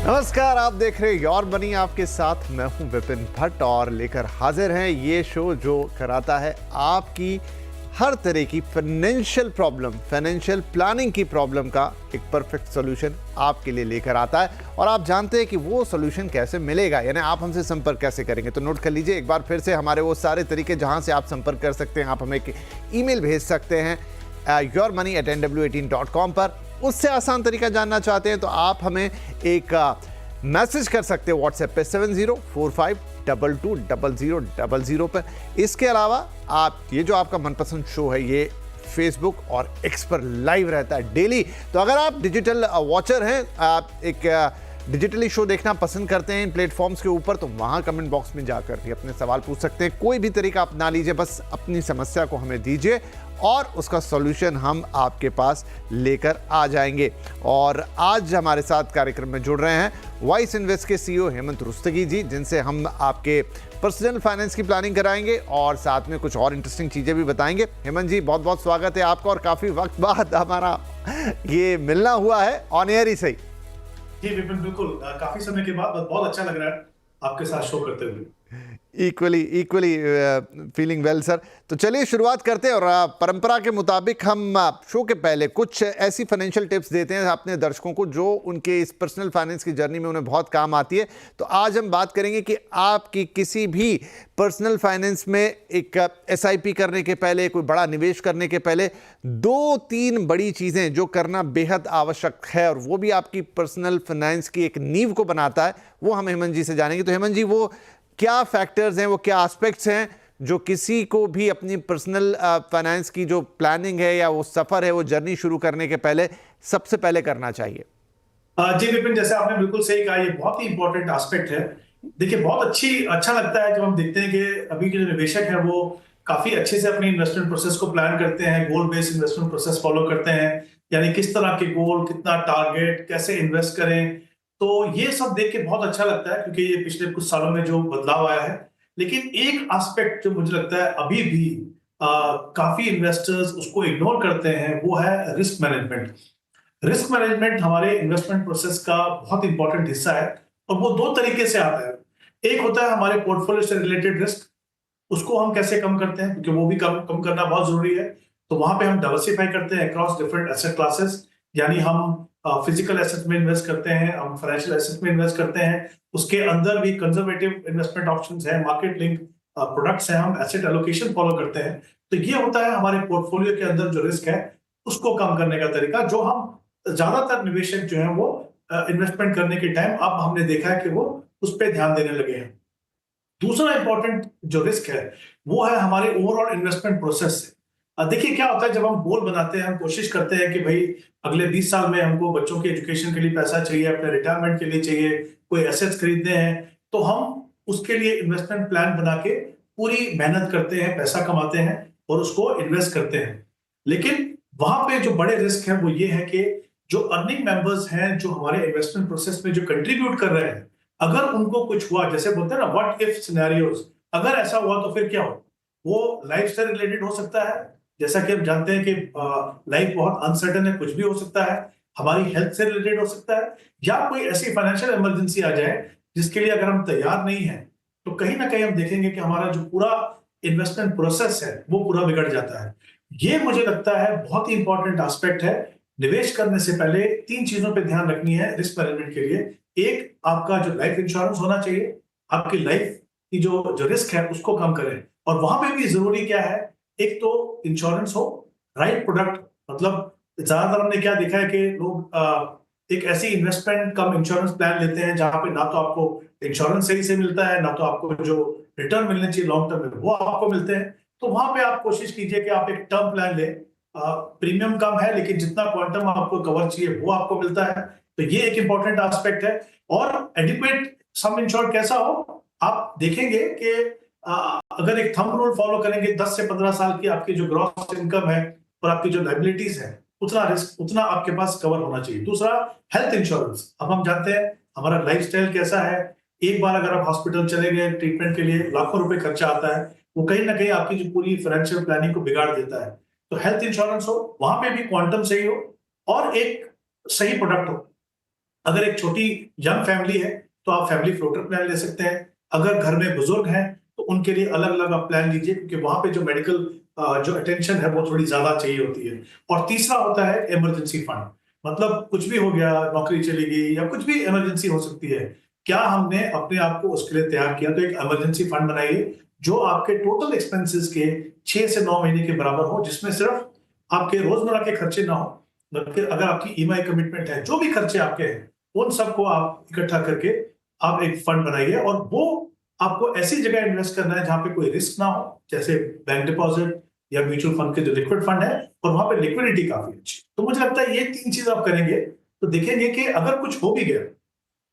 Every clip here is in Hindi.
नमस्कार, आप देख रहे हैं योर मनी। आपके साथ मैं हूं विपिन भट्ट और लेकर हाजिर हैं ये शो जो कराता है आपकी हर तरह की फाइनेंशियल प्रॉब्लम, फाइनेंशियल प्लानिंग की प्रॉब्लम का एक परफेक्ट सॉल्यूशन आपके लिए लेकर आता है। और आप जानते हैं कि वो सॉल्यूशन कैसे मिलेगा, यानी आप हमसे संपर्क कैसे करेंगे। तो नोट कर लीजिए एक बार फिर से हमारे वो सारे तरीके जहां से आप संपर्क कर सकते हैं। आप हमें एक ईमेल भेज सकते हैं yourmoney@nw18.com पर। उससे आसान तरीका जानना चाहते हैं तो आप हमें एक मैसेज कर सकते हैं व्हाट्सएप पे 7045220000 पर। इसके अलावा आप ये जो आपका मनपसंद शो है ये फेसबुक और एक्स पर लाइव रहता है डेली। तो अगर आप डिजिटल वॉचर हैं, आप एक डिजिटली शो देखना पसंद करते हैं इन प्लेटफॉर्म्स के ऊपर, तो वहाँ कमेंट बॉक्स में जाकर भी अपने सवाल पूछ सकते हैं। कोई भी तरीका अपना लीजिए, बस अपनी समस्या को हमें दीजिए और उसका सॉल्यूशन हम आपके पास लेकर आ जाएंगे। और आज हमारे साथ कार्यक्रम में जुड़ रहे हैं वॉइस इन्वेस्ट के सीईओ हेमंत रुस्तगी जी, जिनसे हम आपके पर्सनल फाइनेंस की प्लानिंग कराएंगे और साथ में कुछ और इंटरेस्टिंग चीज़ें भी बताएंगे। हेमंत जी, बहुत बहुत स्वागत है आपका, और काफ़ी वक्त बाद हमारा ये मिलना हुआ है ऑन एयर ही सही। जी विपिन, बिल्कुल काफी समय के बाद बहुत अच्छा लग रहा है आपके साथ शो करते हुए। Equally feeling well sir. तो चलिए शुरुआत करते हैं, और परंपरा के मुताबिक हम शो के पहले कुछ ऐसी फाइनेंशियल टिप्स देते हैं अपने दर्शकों को जो उनके इस पर्सनल फाइनेंस की जर्नी में उन्हें बहुत काम आती है। तो आज हम बात करेंगे कि आपकी किसी भी पर्सनल फाइनेंस में एक एसआईपी करने के पहले, कोई बड़ा निवेश करने के पहले 2-3 बड़ी चीज़ें जो करना बेहद आवश्यक है, और वो भी आपकी पर्सनल फाइनेंस की एक नींव को बनाता है, वो हम हेमंत जी से जानेंगे। तो हेमंत जी, वो क्या फैक्टर्स हैं, वो क्या एस्पेक्ट्स हैं जो किसी को भी अपनी पर्सनल फाइनेंस की जो प्लानिंग है या वो सफ़र है, वो जर्नी शुरू करने के पहले सबसे पहले करना चाहिए? जी विपिन, जैसे आपने बिल्कुल सही कहा, ये बहुत ही इंपॉर्टेंट एस्पेक्ट है। देखिए, बहुत अच्छा लगता है जब हम देखते हैं कि अभी के जो निवेशक है वो काफी अच्छे से अपनी इन्वेस्टमेंट प्रोसेस को प्लान करते हैं, गोल बेस्ड इन्वेस्टमेंट प्रोसेस फॉलो करते हैं। यानी किस तरह के गोल, कितना टारगेट, कैसे इन्वेस्ट करें। तो ये सब देख के बहुत अच्छा लगता है, क्योंकि ये पिछले कुछ सालों में जो बदलाव आया है। लेकिन एक एस्पेक्ट जो मुझे लगता है अभी भी काफी इन्वेस्टर्स उसको इग्नोर करते हैं, वो है रिस्क मैनेजमेंट। रिस्क मैनेजमेंट हमारे इन्वेस्टमेंट प्रोसेस का बहुत इंपॉर्टेंट हिस्सा है, और वो दो तरीके से आता है। एक होता है हमारे पोर्टफोलियो से रिलेटेड रिस्क, उसको हम कैसे कम करते हैं, क्योंकि वो भी कम करना बहुत जरूरी है। तो वहां पे हम डाइवर्सिफाई करते हैं अक्रॉस डिफरेंट एसेट क्लासेस। यानी हम फिजिकल एसेट में इन्वेस्ट करते हैं, हम फाइनेंशियल एसेट में इन्वेस्ट करते हैं। उसके अंदर भी कंजर्वेटिव इन्वेस्टमेंट ऑप्शंस हैं, मार्केट लिंक प्रोडक्ट्स हैं, हम एसेट एलोकेशन फॉलो करते हैं। तो ये होता है हमारे पोर्टफोलियो के अंदर जो रिस्क है उसको कम करने का तरीका, जो हम ज्यादातर निवेशक जो है वो इन्वेस्टमेंट करने के टाइम अब हमने देखा है कि वो उस पर ध्यान देने लगे हैं। दूसरा इंपॉर्टेंट जो रिस्क है वो है हमारे ओवरऑल इन्वेस्टमेंट प्रोसेस से। देखिए क्या होता है, जब हम गोल बनाते हैं, हम कोशिश करते हैं कि भाई अगले 20 साल में हमको बच्चों के एजुकेशन के लिए पैसा चाहिए, अपने रिटायरमेंट के लिए चाहिए, कोई एसेट्स खरीदने हैं, तो हम उसके लिए इन्वेस्टमेंट प्लान बना के पूरी मेहनत करते हैं, पैसा कमाते हैं और उसको इन्वेस्ट करते हैं। लेकिन वहां पे जो बड़े रिस्क है वो ये है कि जो अर्निंग मेंबर्स हैं, जो हमारे इन्वेस्टमेंट प्रोसेस में जो कंट्रीब्यूट कर रहे हैं, अगर उनको कुछ हुआ, जैसे बोलते हैं ना व्हाट इफ सिनेरियोस, अगर ऐसा हुआ तो फिर क्या हो। वो लाइफ से रिलेटेड हो सकता है, जैसा कि हम जानते हैं कि लाइफ बहुत अनसर्टेन है, कुछ भी हो सकता है। हमारी हेल्थ से रिलेटेड हो सकता है, या कोई ऐसी फाइनेंशियल इमरजेंसी आ जाए जिसके लिए अगर हम तैयार नहीं है, तो कहीं ना कहीं हम देखेंगे कि हमारा जो पूरा इन्वेस्टमेंट प्रोसेस है वो पूरा बिगड़ जाता है। ये मुझे लगता है बहुत ही इंपॉर्टेंट एस्पेक्ट है। निवेश करने से पहले 3 चीजों पे ध्यान रखनी है रिस्क मैनेजमेंट के लिए। एक, आपका जो लाइफ इंश्योरेंस होना चाहिए, आपकी लाइफ की जो रिस्क है उसको कम करें। और वहां पे भी जरूरी क्या है, एक तो इंश्योरेंस हो, राइट प्रोडक्ट। मतलब ज्यादातर हमने क्या देखा है कि लोग एक ऐसी इन्वेस्टमेंट कम इंश्योरेंस प्लान लेते हैं जहां पे ना तो आपको इंश्योरेंस सही से मिलता है, ना तो आपको जो रिटर्न मिलने चाहिए लॉन्ग टर्म में वो आपको मिलते हैं। तो वहां पे आप कोशिश कीजिए कि आप एक टर्म प्लान लें। प्रीमियम कम है लेकिन जितना क्वांटम आपको कवर चाहिए वो आपको मिलता है। तो ये एक इंपॉर्टेंट एस्पेक्ट है। और एडिक्वेट सम इंश्योर्ड कैसा हो, आप देखेंगे कि अगर एक थंब रूल फॉलो करेंगे, 10 से 15 साल की आपकी जो ग्रॉस इनकम है और आपकी जो लाइबिलिटीज है, उतना रिस्क उतना आपके पास कवर होना चाहिए। दूसरा, हेल्थ इंश्योरेंस। अब हम जानते हैं हमारा लाइफस्टाइल कैसा है। एक बार अगर आप हॉस्पिटल चले गए ट्रीटमेंट के लिए, लाखों रुपए खर्चा आता है, वो कहीं ना कहीं आपकी जो पूरी फाइनेंशियल प्लानिंग को बिगाड़ देता है। तो हेल्थ इंश्योरेंस हो, वहां पे भी क्वांटम सही हो और एक सही प्रोडक्ट हो। अगर एक छोटी यंग फैमिली है तो आप फैमिली फ्लोटर प्लान ले सकते हैं। अगर घर में बुजुर्ग हैं तो उनके लिए अलग अलग आप प्लान लीजिए, क्योंकि वहां पे जो मेडिकल जो अटेंशन है वो थोड़ी ज्यादा चाहिए होती है। और तीसरा होता है इमरजेंसी फंड, मतलब कुछ भी हो गया, नौकरी चली गई या कुछ भी इमरजेंसी हो सकती है, क्या हमने अपने आप को उसके लिए तैयार किया? तो एक इमरजेंसी फंड बनाइए जो आपके टोटल एक्सपेंसेस के 6 से 9 महीने के बराबर हो, जिसमें सिर्फ आपके रोजमर्रा के खर्चे ना हो, बल्कि अगर आपकी ईएमआई कमिटमेंट है, जो भी खर्चे आपके हैं उन सबको आप इकट्ठा करके आप एक फंड बनाइए। और वो आपको ऐसी जगह इन्वेस्ट करना है जहां पे कोई रिस्क ना हो, जैसे बैंक डिपॉजिट या म्यूचुअल फंड के जो लिक्विड फंड है, और वहां पे लिक्विडिटी काफी अच्छी। तो मुझे लगता है ये 3 चीज आप करेंगे तो देखेंगे कि अगर कुछ हो भी गया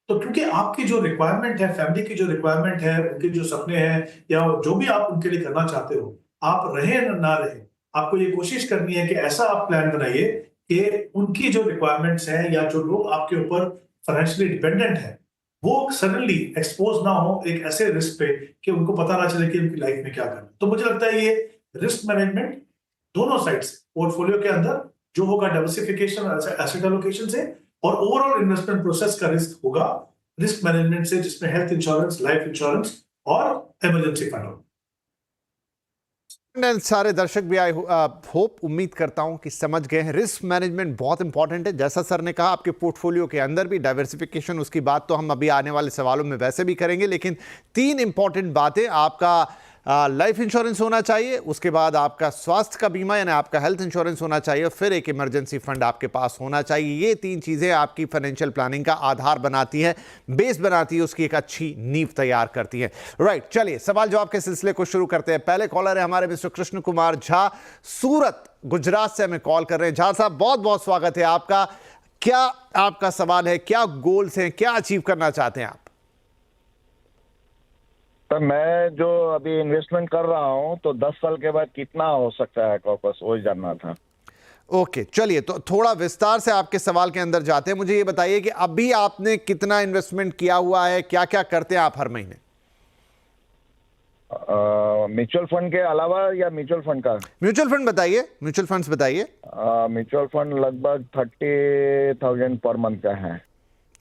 तो, क्योंकि आपकी जो रिक्वायरमेंट है, फैमिली की जो रिक्वायरमेंट है, उनके जो सपने हैं या जो भी आप उनके लिए करना चाहते हो, आप रहे ना रहे, आपको ये कोशिश करनी है कि ऐसा आप प्लान बनाइए कि उनकी जो रिक्वायरमेंट्स हैं या जो लोग आपके ऊपर फाइनेंशियली डिपेंडेंट है वो सडनली एक्सपोज ना हो एक ऐसे रिस्क पे कि उनको पता ना चले कि उनकी लाइफ में क्या करना। तो मुझे लगता है ये रिस्क मैनेजमेंट दोनों साइड से पोर्टफोलियो के अंदर जो होगा, डाइवर्सिफिकेशन एसेट एलोकेशन से, और ओवरऑल इन्वेस्टमेंट प्रोसेस का रिस्क होगा रिस्क मैनेजमेंट से, जिसमें हेल्थ इंश्योरेंस, लाइफ इंश्योरेंस और इमरजेंसी फंड होगा। सारे दर्शक भी आई होप उम्मीद करता हूं कि समझ गए हैं। रिस्क मैनेजमेंट बहुत इंपॉर्टेंट है, जैसा सर ने कहा आपके पोर्टफोलियो के अंदर भी डाइवर्सिफिकेशन, उसकी बात तो हम अभी आने वाले सवालों में वैसे भी करेंगे, लेकिन 3 इंपॉर्टेंट बातें, आपका लाइफ इंश्योरेंस होना चाहिए, उसके बाद आपका स्वास्थ्य का बीमा यानी आपका हेल्थ इंश्योरेंस होना चाहिए, और फिर एक इमरजेंसी फंड आपके पास होना चाहिए। ये 3 चीज़ें आपकी फाइनेंशियल प्लानिंग का आधार बनाती है, बेस बनाती है, उसकी एक अच्छी नींव तैयार करती है। राइट, चलिए सवाल जवाब के सिलसिले को शुरू करते हैं। पहले कॉलर है हमारे मिस्टर कृष्ण कुमार झा, सूरत गुजरात से हमें कॉल कर रहे हैं। झा साहब, बहुत बहुत स्वागत है आपका। क्या आपका सवाल है, क्या गोल्स हैं, क्या अचीव करना चाहते हैं आप? तो मैं जो अभी इन्वेस्टमेंट कर रहा हूँ तो 10 साल के बाद कितना हो सकता है कॉर्पस, वो जानना था। ओके, चलिए तो थोड़ा विस्तार से आपके सवाल के अंदर जाते हैं। मुझे ये बताइए कि अभी आपने कितना इन्वेस्टमेंट किया हुआ है, क्या क्या करते हैं आप हर महीने? म्यूचुअल फंड के अलावा या म्यूचुअल फंड का? म्यूचुअल फंड बताइए, म्यूचुअल फंड्स बताइए। म्यूचुअल फंड लगभग 30,000 पर मंथ का है।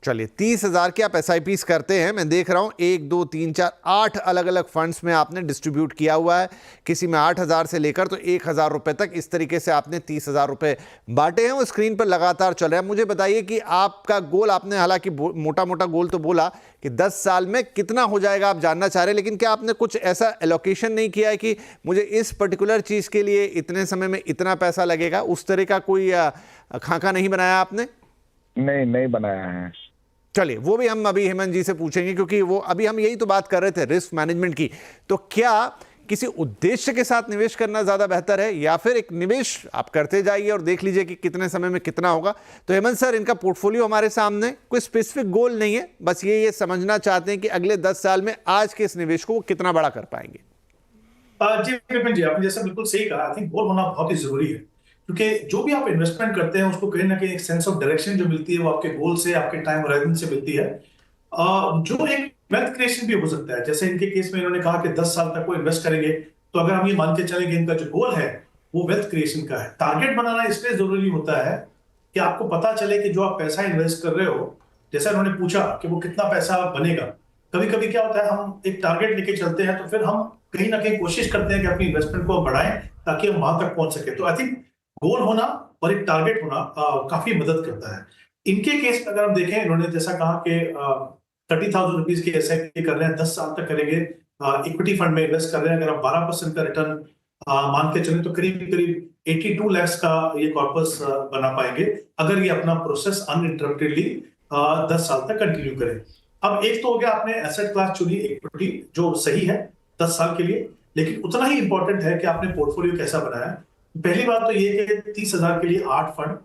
चलिए, 30,000 के आप SIPs करते हैं, मैं देख रहा हूं 1 2 3 4 8 अलग अलग फंड्स में आपने डिस्ट्रीब्यूट किया हुआ है। किसी में 8,000 से लेकर तो 1,000 रुपए तक, इस तरीके से आपने 30,000 रुपए बांटे हैं, वो स्क्रीन पर लगातार चल रहा है। मुझे बताइए कि आपका गोल, आपने हालांकि मोटा मोटा गोल तो बोला कि 10 साल में कितना हो जाएगा आप जानना चाह रहे हैं, लेकिन क्या आपने कुछ ऐसा एलोकेशन नहीं किया है कि मुझे इस पर्टिकुलर चीज के लिए इतने समय में इतना पैसा लगेगा? उस तरह का कोई खाका नहीं बनाया आपने? नहीं बनाया है। चलिए, वो भी हम अभी हेमंत जी से पूछेंगे, क्योंकि वो अभी हम यही तो बात कर रहे थे रिस्क मैनेजमेंट की। तो क्या किसी उद्देश्य के साथ निवेश करना ज्यादा बेहतर है, या फिर एक निवेश आप करते जाइए और देख लीजिए कि कितने समय में कितना होगा? तो हेमंत सर, इनका पोर्टफोलियो हमारे सामने, कोई स्पेसिफिक गोल नहीं है, बस ये समझना चाहते हैं कि अगले 10 साल में आज के इस निवेश को वो कितना बड़ा कर पाएंगे। जी विपिन जी, आपने जैसा बिल्कुल सही कहा। आई थिंक गोल होना बहुत ही जरूरी है, क्योंकि जो भी आप इन्वेस्टमेंट करते हैं उसको कहीं ना कहीं एक सेंस ऑफ डायरेक्शन जो मिलती है वो आपके गोल से, आपके टाइम होराइजन से मिलती है, जो एक वेल्थ क्रिएशन भी हो सकता है। जैसे इनके केस में इन्होंने कहा कि 10 साल तक वो इन्वेस्ट करेंगे, तो अगर हम ये मान के चले कि इनका जो गोल है वो वेल्थ क्रिएशन का है। टारगेट बनाना इसलिए जरूरी होता है कि आपको पता चले कि जो आप पैसा इन्वेस्ट कर रहे हो, जैसा उन्होंने पूछा कि वो कितना पैसा बनेगा, कभी कभी क्या होता है हम एक टारगेट लेके चलते हैं तो फिर हम कहीं ना कहीं कोशिश करते हैं कि अपनी इन्वेस्टमेंट को बढ़ाएं ताकि हम वहां तक पहुंच सके। तो आई थिंक गोल होना और एक टारगेट होना काफी मदद करता है। इनके केस में अगर हम देखें, इन्होंने जैसा कहा कि 30,000 रुपीज की SIP कर रहे हैं, 10 साल तक करेंगे, इक्विटी फंड में इन्वेस्ट कर रहे हैं। अगर आप 12% का रिटर्न मान के चलें तो करीब करीब 82 लाख का ये कॉर्पस बना पाएंगे अगर ये अपना प्रोसेस अनइंटरप्टेडली 10 साल तक कंटिन्यू करें। अब एक तो हो गया, आपने एसेट क्लास चुनी इक्विटी, जो सही है 10 साल के लिए, लेकिन उतना ही इंपॉर्टेंट है कि आपने पोर्टफोलियो कैसा बनाया। पहली बात तो ये कि 30,000 के लिए 8 फंड,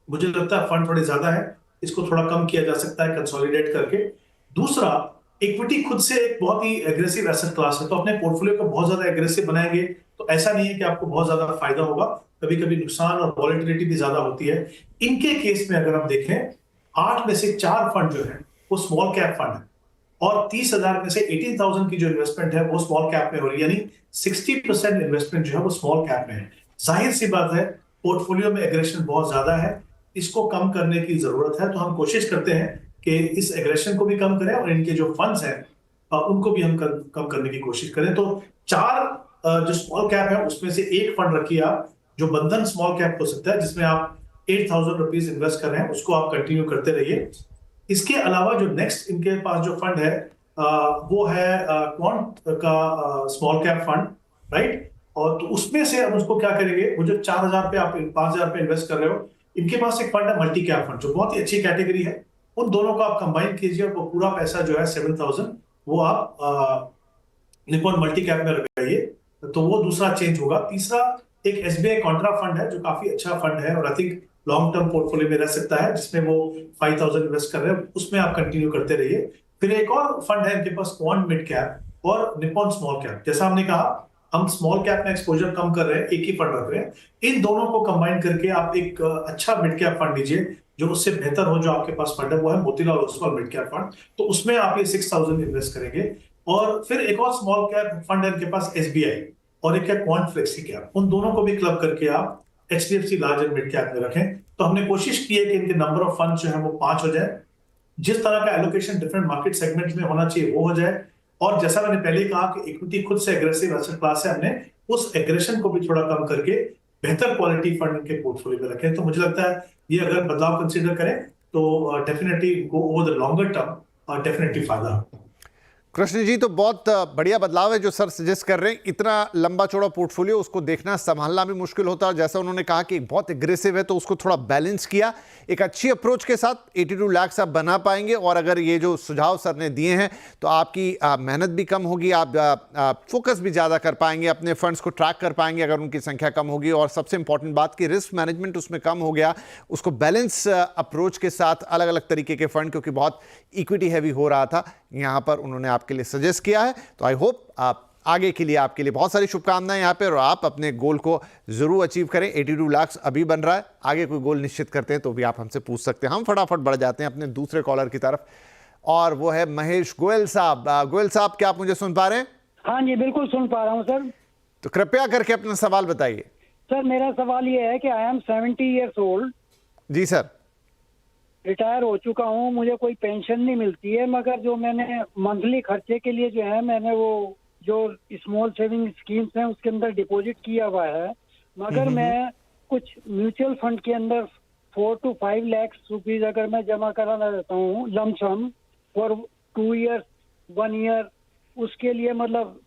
मुझे लगता है फंड थोड़े ज्यादा है, इसको थोड़ा कम किया जा सकता है कंसोलिडेट करके। दूसरा, इक्विटी खुद से एक बहुत ही एग्रेसिव एसेट क्लास है, तो अपने पोर्टफोलियो को बहुत ज्यादा एग्रेसिव बनाएंगे तो ऐसा नहीं है कि आपको बहुत ज्यादा फायदा होगा, कभी कभी नुकसान और वॉलेटिलिटी भी ज्यादा होती है। इनके केस में अगर आप देखें, 8 में से 4 फंड जो है वो स्मॉल कैप फंड है, और 30,000 में से 18,000 की जो इन्वेस्टमेंट है वो स्मॉल कैप में हो रही है, यानी 60% इन्वेस्टमेंट जो है वो स्मॉल कैप में है। जाहिर सी बात है पोर्टफोलियो में एग्रेशन बहुत ज्यादा है, इसको कम करने की जरूरत है। तो हम कोशिश करते हैं कि इस एग्रेशन को भी कम करें और इनके जो फंड्स हैं उनको भी हम कम करने की कोशिश करें। तो 4 जो स्मॉल कैप है उसमें से एक फंड रखिए आप, जो बंधन स्मॉल कैप हो सकता है, जिसमें आप 8,000 रुपीज इन्वेस्ट कर रहे हैं, उसको आप कंटिन्यू करते रहिए। इसके अलावा जो नेक्स्ट इनके पास जो फंड है वो है क्वांट का स्मॉल कैप फंड, राइट। और तो उसमें से हम उसको क्या करेंगे, वो जो 4,000 पे आप 5,000 पे इन्वेस्ट कर रहे हो, इनके पास एक फंड है मल्टी कैप फंड, जो बहुत ही अच्छी कैटेगरी है। उन दोनों को आप कंबाइन कीजिए और वो पूरा पैसा जो है 7,000 वो आप निपॉन मल्टी कैप में लगाइए, तो वो दूसरा चेंज होगा। तीसरा एक एसबीआई कॉन्ट्रा फंड है, जो काफी अच्छा फंड है और I think long term portfolio में रह सकता है, जिसमें वो 5,000 इन्वेस्ट कर रहे हैं, उसमें आप कंटिन्यू करते रहिए। फिर एक और फंड है इनके पास, क्वांट मिड कैप और निपॉन स्मॉल कैप। जैसा हमने कहा, हम स्मॉल कैप में एक्सपोजर कम कर रहे हैं, एक ही फंड रख रहे हैं। इन दोनों को कंबाइन करके आप एक अच्छा मिड कैप फंड लीजिए, जो उससे बेहतर हो। जो आपके पास फंड है वो है Motilal Oswal mid cap fund, तो उसमें आप ये 6,000 इन्वेस्ट करेंगे। और फिर एक और स्मॉल कैप फंड है इनके पास एसबीआई, और एक है क्वांट फ्लेक्सी कैप। उन दोनों को भी क्लब करके आप HDFC large and mid cap में रखें। तो हमने कोशिश की है कि इनके नंबर ऑफ फंड जो है वो 5 हो जाए, जिस तरह का एलोकेशन डिफरेंट मार्केट सेगमेंट में होना चाहिए वो हो जाए। और जैसा मैंने पहले कहा कि इक्विटी खुद से एग्रेसिव एसेट क्लास है, हमने उस एग्रेशन को भी थोड़ा कम करके बेहतर क्वालिटी फंड इनके पोर्टफोलियो में रखें। तो मुझे लगता है ये अगर बदलाव कंसीडर करें तो डेफिनेटली इनको over the longer term definitely फायदा होगा। कृष्ण जी, तो बहुत बढ़िया बदलाव है जो सर सजेस्ट कर रहे हैं। इतना लंबा चौड़ा पोर्टफोलियो, उसको देखना संभालना भी मुश्किल होता है। जैसा उन्होंने कहा कि बहुत एग्रेसिव है, तो उसको थोड़ा बैलेंस किया। एक अच्छी अप्रोच के साथ 82 लाख आप बना पाएंगे। और अगर ये जो सुझाव सर ने दिए हैं तो आपकी मेहनत भी कम होगी, आप फोकस भी ज़्यादा कर पाएंगे, अपने फंड्स को ट्रैक कर पाएंगे अगर उनकी संख्या कम होगी। और सबसे इंपॉर्टेंट बात कि रिस्क मैनेजमेंट उसमें कम हो गया, उसको बैलेंस अप्रोच के साथ अलग अलग तरीके के फंड, क्योंकि बहुत इक्विटी हैवी हो रहा था, यहाँ पर उन्होंने आपके लिए सजेस्ट किया है। तो आई होप आप आगे के लिए, आपके लिए बहुत सारी शुभकामनाएं यहाँ पे, और आप अपने गोल को जरूर अचीव करें। 82 लाख अभी बन रहा है, आगे कोई गोल निश्चित करते हैं तो भी आप हमसे पूछ सकते हैं। हम फटाफट बढ़ जाते हैं अपने दूसरे कॉलर की तरफ, और वो है महेश गोयल साहब। गोयल साहब, क्या आप मुझे सुन पा रहे हैं? हाँ जी, बिल्कुल सुन पा रहा हूँ सर। तो कृपया करके अपना सवाल बताइए। सर, मेरा सवाल ये है कि आई एम 70 ईयर्स ओल्ड। जी सर। रिटायर हो चुका हूँ, मुझे कोई पेंशन नहीं मिलती है, मगर जो मैंने मंथली खर्चे के लिए जो है, मैंने वो जो स्मॉल सेविंग स्कीम्स हैं उसके अंदर डिपॉजिट किया हुआ है। मगर मैं कुछ म्यूचुअल फंड के अंदर 4 to 5 लाख रुपीज अगर मैं जमा कराना रहता हूँ लमसम फॉर 2 ईयर्स 1 ईयर, उसके लिए मतलब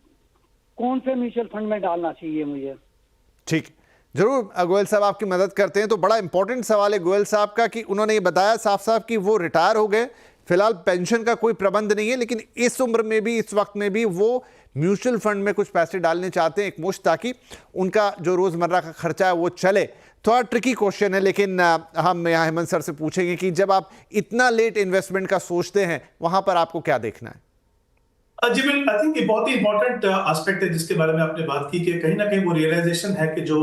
कौन से म्यूचुअल फंड में डालना चाहिए मुझे? ठीक, जरूर गोयल साहब आपकी मदद करते हैं। तो बड़ा इंपॉर्टेंट सवाल है गोयल साहब का, कि उन्होंने ये बताया साफ साफ कि वो रिटायर हो गए, फिलहाल पेंशन का कोई प्रबंध नहीं है, लेकिन इस उम्र में भी, इस वक्त में भी वो म्यूचुअल फंड में कुछ पैसे डालने चाहते हैं एक मुश्त, ताकि उनका जो रोजमर्रा का खर्चा है वो चले। थोड़ा ट्रिकी क्वेश्चन है, लेकिन हम यहाँ हेमंत सर से पूछेंगे कि जब आप इतना लेट इन्वेस्टमेंट का सोचते हैं, वहां पर आपको क्या देखना है? जी बिल्कुल, आई थिंक ये बहुत ही इंपॉर्टेंट एस्पेक्ट है जिसके बारे में आपने बात की, कि कहीं ना कहीं वो रियलाइजेशन है कि जो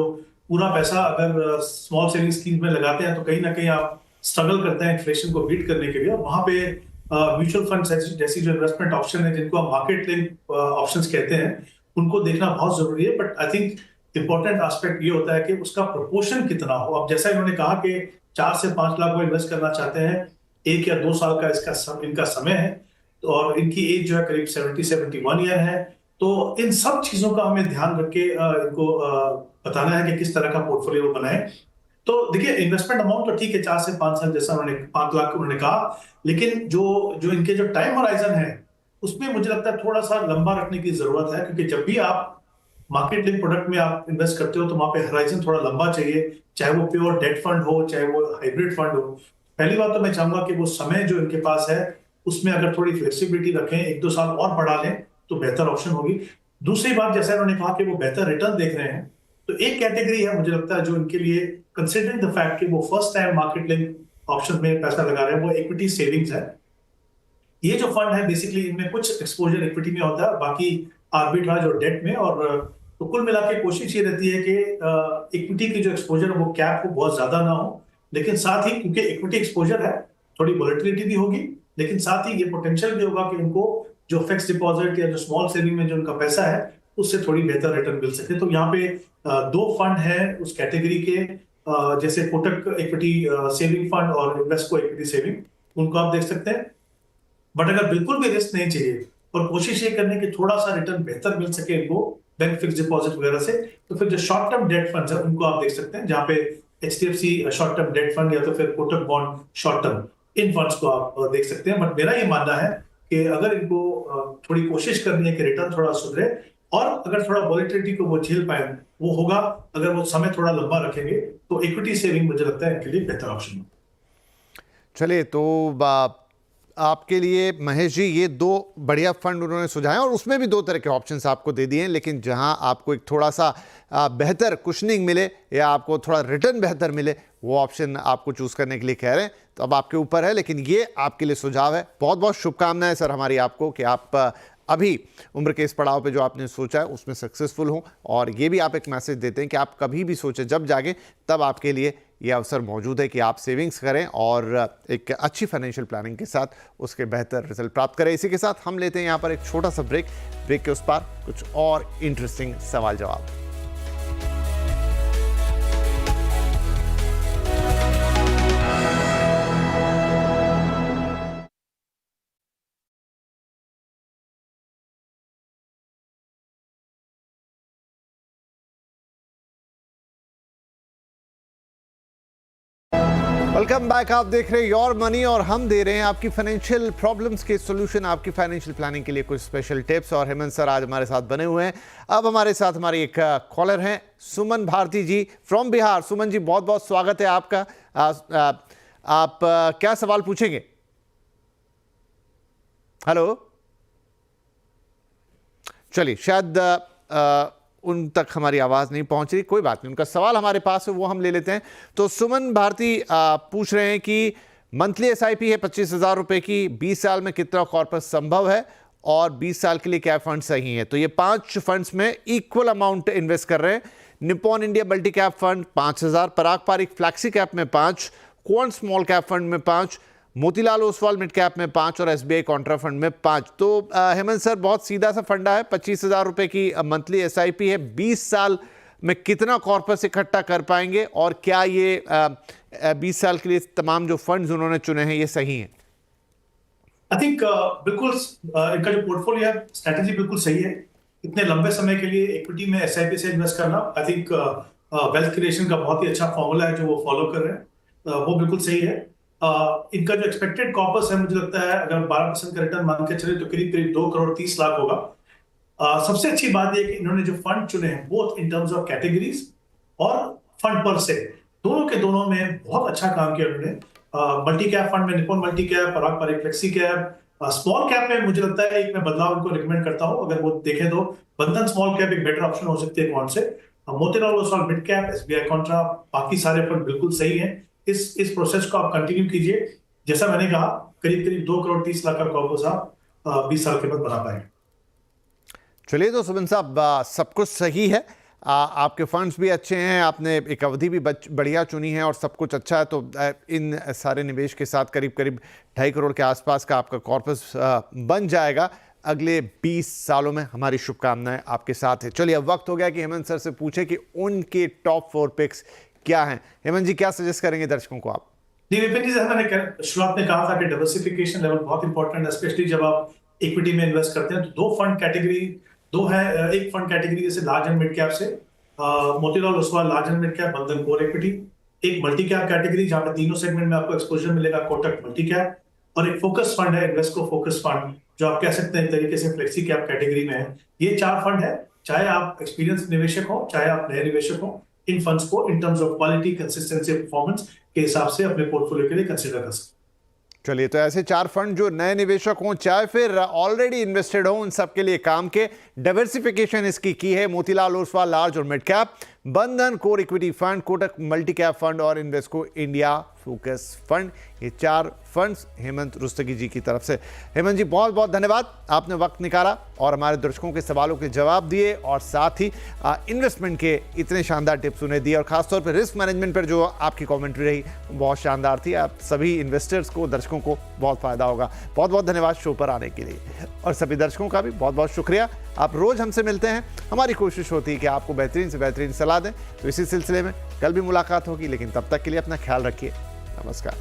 पूरा पैसा अगर स्मॉल सेविंग स्कीम में लगाते हैं तो कहीं ना कहीं आप स्ट्रगल करते हैं इन्फ्लेशन को बीट करने के लिए। वहां पे म्यूचुअल फंड जैसी जो इन्वेस्टमेंट ऑप्शन है, जिनको हम मार्केट लिंक ऑप्शंस कहते हैं, उनको देखना बहुत जरूरी है। But I think important aspect ये होता है कि उसका प्रोपोर्शन कितना हो। अब जैसा इन्होंने कहा कि 4 से 5 लाख वो इन्वेस्ट करना चाहते हैं, 1 या 2 साल का इनका समय है, और इनकी एज जो है करीब 70-71 ईयर है। तो इन सब चीजों का हमें ध्यान रख के इनको बताना है कि किस तरह का पोर्टफोलियो बनाएं। तो देखिए, इन्वेस्टमेंट अमाउंट तो ठीक है 4 से 5 साल, जैसा उन्होंने 5 लाख उन्होंने कहा, लेकिन जो इनके जो टाइम होराइजन है उसमें मुझे लगता है थोड़ा सा लंबा रखने की जरूरत है। क्योंकि जब भी आप मार्केट लिंक प्रोडक्ट में आप इन्वेस्ट करते हो तो वहां पे होराइजन थोड़ा लंबा चाहिए, चाहे वो प्योर डेट फंड हो, चाहे वो हाइब्रिड फंड हो। पहली बात तो मैं चाहूंगा कि वो समय जो इनके पास है उसमें अगर थोड़ी फ्लेक्सिबिलिटी रखें, 1-2 साल और बढ़ा लें तो बेहतर ऑप्शन होगी। दूसरी बात, जैसा उन्होंने कहा कि वो बेहतर रिटर्न देख रहे हैं, तो एक कैटेगरी है मुझे लगता है जो इनके लिए, कंसिडरिंग द फैक्ट कि वो first time market link option में पैसा लगा रहे हैं, वो इक्विटी सेविंग्स है। ये जो फंड है बेसिकली इनमें कुछ एक्सपोजर इक्विटी में होता है, बाकी आर्बिट्राज और डेट में। और तो कुल मिला के कोशिश ये रहती है कि इक्विटी की जो एक्सपोजर है वो कैप को बहुत ज्यादा ना हो, लेकिन साथ ही क्योंकि इक्विटी एक्सपोजर है थोड़ी वोलेटिलिटी भी होगी, लेकिन साथ ही ये पोटेंशियल भी होगा कि उनको जो फिक्स डिपॉजिट या जो स्मॉल सेविंग में जो उनका पैसा है उससे थोड़ी बेहतर रिटर्न मिल सके। तो यहाँ पे 2 फंड है उस कैटेगरी के, जैसे कोटक इक्विटी सेविंग फंड और इन्वेस्को इक्विटी सेविंग, उनको आप देख सकते हैं। बट अगर बिल्कुल भी रिस्क नहीं चाहिए और कोशिश ये करने की थोड़ा सा रिटर्न बेहतर मिल सके इनको बैंक फिक्स डिपॉजिट वगैरह से, तो फिर जो शॉर्ट टर्म डेट फंड्स है उनको आप देख सकते हैं, जहां पे HDFC short term debt fund या तो फिर कोटक बॉन्ड शॉर्ट टर्म, इन फंड्स को आप देख सकते हैं। बट मेरा ये मानना है कि अगर इनको थोड़ी कोशिश करनी है कि रिटर्न थोड़ा सुधरे और अगर थोड़ा वॉलेटिलिटी को वो झेल पाए, वो होगा अगर वो समय थोड़ा लंबा रखेंगे, तो इक्विटी सेविंग मुझे लगता है इनके लिए बेहतर ऑप्शन है। चलिए, तो आपके लिए महेश जी ये दो बढ़िया फंड उन्होंने सुझाए और उसमें भी दो तरह के ऑप्शंस आपको दे दिए हैं, लेकिन जहां आपको एक थोड़ा सा बेहतर कुशनिंग मिले या आपको थोड़ा रिटर्न बेहतर मिले, वो ऑप्शन आपको चूज करने के लिए कह रहे हैं। तो अब आपके ऊपर है, लेकिन ये आपके लिए सुझाव है। बहुत बहुत शुभकामनाएं सर हमारी आपको कि आप अभी उम्र के इस पड़ाव पे जो आपने सोचा है उसमें सक्सेसफुल हो। और ये भी आप एक मैसेज देते हैं कि आप कभी भी सोचें, जब जागे तब आपके लिए ये अवसर मौजूद है कि आप सेविंग्स करें और एक अच्छी फाइनेंशियल प्लानिंग के साथ उसके बेहतर रिजल्ट प्राप्त करें। इसी के साथ हम लेते हैं यहाँ पर एक छोटा सा ब्रेक के उस पार कुछ और इंटरेस्टिंग सवाल जवाब। Welcome back. आप देख रहे हैं योर मनी और हम दे रहे हैं आपकी फाइनेंशियल प्रॉब्लम्स के सॉल्यूशन, आपकी फाइनेंशियल प्लानिंग के लिए कुछ स्पेशल टिप्स। और हेमंत सर आज हमारे साथ बने हुए हैं। अब हमारे साथ हमारी एक कॉलर हैं सुमन भारती जी फ्रॉम बिहार। सुमन जी, बहुत बहुत स्वागत है आपका। आप क्या सवाल पूछेंगे? हेलो, चलिए, शायद उन तक हमारी आवाज़ नहीं पहुंच रही, कोई बात नहीं, उनका सवाल हमारे पास है, वो हम ले लेते हैं। तो सुमन भारती पूछ रहे हैं कि मंथली SIP है 25,000 रुपए की, 20 साल में कितना कॉर्पस संभव है और 20 साल के लिए क्या फंड सही है? तो ये 5 फंड्स में इक्वल अमाउंट इन्वेस्ट कर रहे हैं। Nippon India multi cap fund 5,000, पराग पारिक फ्लैक्सी कैप में 5, क्वांट स्मॉल कैप फंड में 5, मोतीलाल ओसवाल मिड कैप में 5 और SBI कॉन्ट्रा फंड में 5। तो हेमंत सर, बहुत सीधा सा फंडा है, 25,000 रुपए की मंथली SIP है, 20 साल में कितना कॉर्पस इकट्ठा कर पाएंगे और क्या ये 20 साल के लिए तमाम जो फंड्स उन्होंने चुने हैं ये सही हैं? आई थिंक बिल्कुल इनका जो पोर्टफोलियो है, स्ट्रेटेजी बिल्कुल सही है। इतने लंबे समय के लिए इक्विटी में SIP से इन्वेस्ट करना, आई थिंक वेल्थ क्रिएशन का बहुत ही अच्छा फॉर्मूला है जो वो फॉलो कर रहे हैं, वो बिल्कुल सही है। इनका जो एक्सपेक्टेड कॉर्पस है, मुझे लगता है अगर 12% का रिटर्न मान के चले तो करीब करीब 2 करोड़ 30 लाख होगा। सबसे अच्छी बात यह कि इन्होंने जो फंड चुने हैं both in terms of categories और फंड पर से, दोनों के दोनों में बहुत अच्छा काम किया उन्होंने। मल्टी कैप फंड में Nippon multi cap, Parag Parikh flexi cap, small cap में मुझे लगता है एक मैं बदलाव उनको रिकमेंड करता हूं, अगर वो देखें तो बंधन स्मॉल कैप एक बेटर ऑप्शन हो सकती है कौन से। Motilal Oswal mid cap, SBI Contra, बाकी सारे फंड बिल्कुल सही हैं। इस प्रोसेस को आप कंटिन्यू कीजिए। जैसा मैंने कहा, करीब करीब 2 करोड़ 30 लाख का कॉर्पस आप 20 साल के बाद बना पाएंगे। चलिए, तो सुमन साहब, सब कुछ सही है, आपके फंड्स भी अच्छे हैं, आपने एक अवधि भी बढ़िया चुनी है और सब कुछ अच्छा है। तो इन सारे निवेश के साथ करीब करीब 2.5 करोड़ के आसपास का आपका कॉर्पस बन जाएगा अगले 20 सालों में। हमारी शुभकामनाएं आपके साथ है। चलिए, अब वक्त हो गया कि हेमंत सर से पूछे कि उनके टॉप 4 पिक्स क्या हैं। हेमंत जी, क्या सजेस्ट करेंगे दर्शकों को आप? जी, विपिन जी, जैसा मैंने शुरुआत में कहा था कि डाइवर्सिफिकेशन लेवल बहुत इंपॉर्टेंट है, स्पेशली जब आप इक्विटी में इन्वेस्ट करते हैं। तो 2 फंड कैटेगरी है, एक फंड कैटेगरी जैसे लार्ज एंड मिड कैप से Motilal Oswal large and mid cap, बंधन कोर इक्विटी, एक मल्टी कैप कैटेगरी जहां पे तीनों सेगमेंट में आपको एक्सपोजर मिलेगा, कोटक मल्टी कैप, और एक फोकस फंड है इन्वेस्को फोकस फंड, जो आप कह सकते हैं एक तरीके से फ्लेक्सी कैप कैटेगरी में है। ये 4 फंड है। चाहे आप एक्सपीरियंस निवेशक हो, चाहे आप नए निवेशक हो, इन फंड्स को in terms of quality, consistency, performance के हिसाब से अपने पोर्टफोलियो के लिए कंसीडर कर सकते हैं। चलिए, तो ऐसे 4 फंड जो नए निवेशक हों चाहे फिर ऑलरेडी इन्वेस्टेड हों, उन सबके लिए काम के डाइवर्सिफिकेशन इसकी की है। मोतीलाल ओसवाल लार्ज और मिड कैप, बंधन core equity fund, Kotak multi cap fund और इन्वेस्को इंडिया फोकस फंड, ये 4 फंड्स हेमंत रुस्तगी जी की तरफ से। हेमंत जी, बहुत बहुत धन्यवाद, आपने वक्त निकाला और हमारे दर्शकों के सवालों के जवाब दिए और साथ ही इन्वेस्टमेंट के इतने शानदार टिप्स उन्हें दिए और खासतौर पर रिस्क मैनेजमेंट पर जो आपकी कमेंट्री रही बहुत शानदार थी। आप सभी इन्वेस्टर्स को, दर्शकों को बहुत फायदा होगा। बहुत बहुत धन्यवाद शो पर आने के लिए और सभी दर्शकों का भी बहुत बहुत शुक्रिया। आप रोज हमसे मिलते हैं, हमारी कोशिश होती है कि आपको बेहतरीन से बेहतरीन सलाह सलाह दें। तो इसी सिलसिले में कल भी मुलाकात होगी, लेकिन तब तक के लिए अपना ख्याल रखिए। नमस्कार।